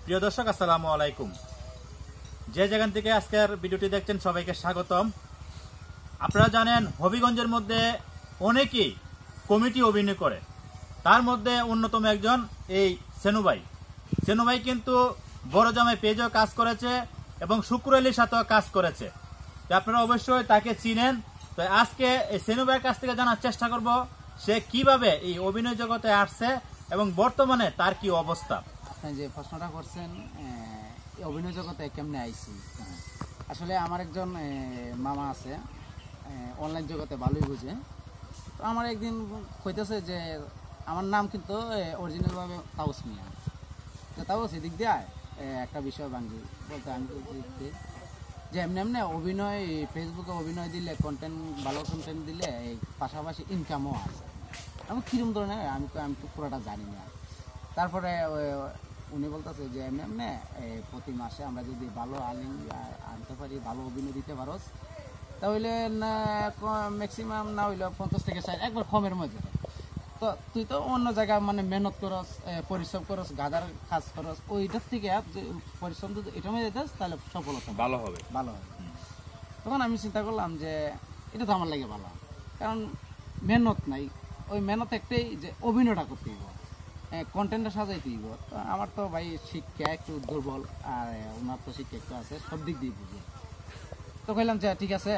প্রিয় দর্শক আসসালামু আলাইকুম। যে যেখান থেকে আজকের ভিডিওটি দেখছেন সবাইকে স্বাগতম। আপনারা জানেন হবিগঞ্জের মধ্যে অনেকেই কমিটি অভিনয় করে, তার মধ্যে অন্যতম একজন এই সেনু ভাই কিন্তু বড় জামাই পেজেও কাজ করেছে এবং শুক্র আলীর সাথেও কাজ করেছে। তো আপনারা অবশ্যই তাকে চিনেন। তো আজকে এই সেনু ভাইয়ের কাছ থেকে জানার চেষ্টা করব সে কিভাবে এই অভিনয় জগতে আসছে এবং বর্তমানে তার কি অবস্থা। যে প্রশ্নটা করছেন অভিনয় জগতে কেমনে আইছি, আসলে আমার একজন মামা আছে অনলাইন জগতে ভালোই বুঝে। তো আমার একদিন কইতেছে যে আমার নাম কিন্তু অরিজিনাল ভাবে তাউস মিয়া, তাউস এদিক দিয়ে একটা বিষয় ভাঙি বলতে আমি যে এমনি এমনি অভিনয় ফেসবুকে অভিনয় দিলে কন্টেন্ট ভালো কন্টেন্ট দিলে এই পাশাপাশি ইনকামও আছে। আমি কিরম ধরনের আমি তো পুরোটা জানি না। তারপরে উনি বলতেছে যে এমনি এমনি প্রতি মাসে আমরা যদি ভালো আলিম আনতে পারি, ভালো অভিনয় দিতে পারো, তাহলে ম্যাক্সিমাম না হইলেও 50 থেকে 60 একবার কমের মধ্যে। তো তুই তো অন্য জায়গায় মানে মেহনত করস, পরিশ্রম করস, গাদার কাজ করস, ওইটার থেকে পরিশ্রম যদি এটা মধ্যে দিস তাহলে সফলতা ভালো হবে। তখন আমি চিন্তা করলাম যে এটা তো আমার লাগে ভালো, কারণ মেহনত নাই, ওই মেহনত একটাই যে অভিনয়টা করতে হইব, কন্টেন্টটা সাজাইতে হইব। তো আমার তো ভাই শিক্ষা একটু দুর্বল, আর ওনার তো শিক্ষা একটু আছে, সব দিক দিয়ে বুঝে। তো কইলাম যে ঠিক আছে,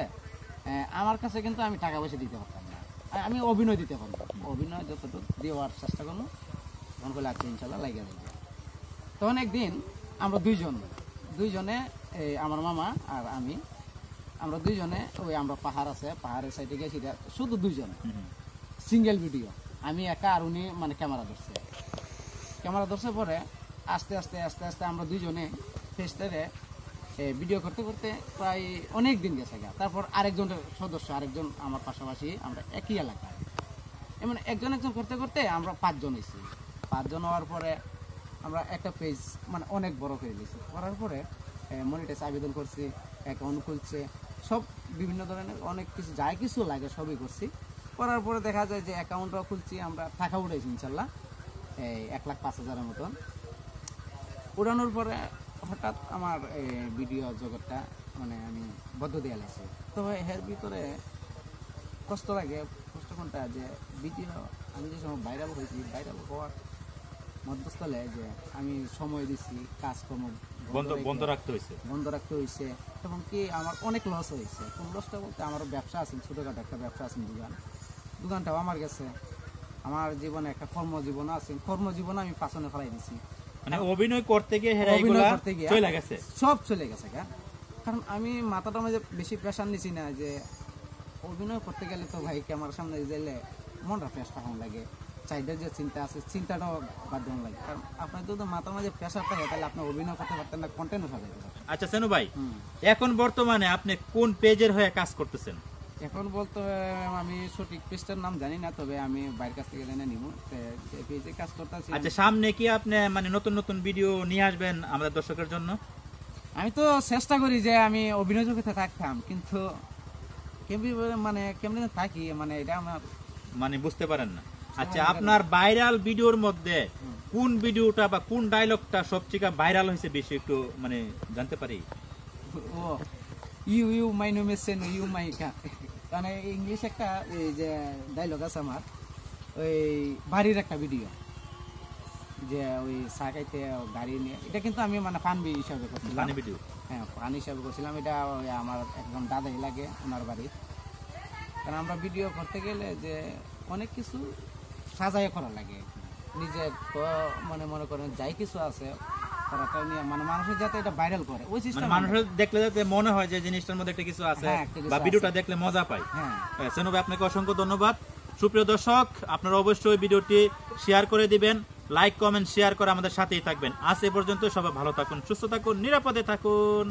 আমার কাছে কিন্তু আমি টাকা পয়সা দিতে পারতাম না, আমি অভিনয় দিতে পারবো, অভিনয় যতটুকু দেওয়ার চেষ্টা করবো। তখন কইলে আচ্ছা ইনশাল্লাহ লাগিয়ে দেবে। তখন একদিন আমরা দুইজনে আমার মামা আর আমরা দুইজনে ওই আমরা পাহাড় আছে, পাহাড়ের সাইডে গেছি, শুধু দুইজন সিঙ্গেল ভিডিও, আমি একা আর উনি মানে ক্যামেরা ধরছে। পরে আস্তে আস্তে আমরা দুইজনে ফেসটারে ভিডিও করতে করতে প্রায় অনেক দিন গেছে গা। তারপর আরেকজন আমার পাশাপাশি, আমরা একই এলাকায়, এমন একজন করতে করতে আমরা 5 জন হয়েছি। 5 জন হওয়ার পরে আমরা একটা পেজ মানে অনেক বড় করে দিয়েছি। করার পরে মনিটাইজ আবেদন করছি, অ্যাকাউন্ট খুলছে, সব বিভিন্ন ধরনের অনেক কিছু যাই কিছু লাগে সবই করছি। করার পরে দেখা যায় যে অ্যাকাউন্টও খুলছি, আমরা টাকা উঠাইছি ইনশাল্লাহ 1,05,000-এর মতন। উড়ানোর পরে হঠাৎ আমার ভিডিও জগৎটা মানে আমি বদ্ধ দিয়ে লাগছি। তো এর ভিতরে কষ্ট লাগে, কষ্ট কোনটা যে ভিডিও আমি যে সময় ভাইরাল হওয়ার মধ্যস্থলে যে আমি সময় দিচ্ছি, কাজকর্ম বন্ধ রাখতে হয়েছে এবং কি আমার অনেক লস হয়েছে। কোন লসটা বলতে আমার ব্যবসা আছে, ছোটোখাটো একটা ব্যবসা আছে, দোকানটাও আমার গেছে। আমার জীবনে একটা কর্মজীবন আছে, কর্মজীবন আমি পাছনে ফেলাই দিছি, মানে অভিনয় করতে গিয়ে সব চলে গেছে। কারণ আমি মাথাটা মাঝে বেশি প্রেশার নিছি না, যে অভিনয় করতে গেলে তো ভাই ক্যামেরার সামনে গেলে মনটা ফ্রেশ থাকুন লাগে, সাইডের যে চিন্তা আছে চিন্তাটাও বাদ দেওয়া লাগে। কারণ আপনার যদি মাথার মাঝে প্রেশার থাকে তাহলে আপনি অভিনয় করতে পারতেন না, কন্টেন্টও সাজাইতে পারতেন। আচ্ছা সেনু ভাই, এখন বর্তমানে আপনি কোন পেজের হয়ে কাজ করতেছেন? এখন বলতে আমি সঠিক পেজটার নাম জানি না, তবে আমি বাইরের কাছ থেকে জেনে নিব পেজে কাজ করতেছি। আচ্ছা, সামনে কি আপনি মানে নতুন ভিডিও নিয়ে আসবেন আমাদের দর্শকের জন্য? আমি তো চেষ্টা করি যে আমি অভিনয় জগতে থাকতাম, কিন্তু কেমনি থাকি মানে এটা আমার মানে বুঝতে পারেন না। আচ্ছা, আপনার ভাইরাল ভিডিওর মধ্যে কোন ভিডিওটা বা কোন ডায়লগটা সবচেয়ে ভাইরাল হয়েছে বেশি, একটু মানে জানতে পারি? ও you my name is Senu, you my মানে ইংলিশ একটা এই যে ডায়লগ আছে আমার, ওই বাড়ির একটা ভিডিও, যে ওই সাকাইতে গাড়ি নিয়ে, এটা কিন্তু আমি মানে ফান হিসাবে করছিলাম, হ্যাঁ ফান হিসাবে করছিলাম। এটা আমার একদম দাদাই লাগে, ওনার বাড়ির। কারণ আমরা ভিডিও করতে গেলে যে অনেক কিছু সাজাই করা লাগে, নিজে মানে মনে করেন যাই কিছু আছে মানে মানুষের যাতে এটা ভাইরাল করে, ওই সিস্টেম মানুষের দেখলে যাতে মনে হয় যে জিনিসটার মধ্যে একটা কিছু আছে বা ভিডিওটা দেখলে মজা পায়। সেনু ভাই, আপনাকে অসংখ্য ধন্যবাদ। সুপ্রিয় দর্শক, আপনারা অবশ্যই ভিডিওটি শেয়ার করে দিবেন, লাইক কমেন্ট শেয়ার করে আমাদের সাথেই থাকবেন। আজ এ পর্যন্ত, সবাই ভালো থাকুন, সুস্থ থাকুন, নিরাপদে থাকুন।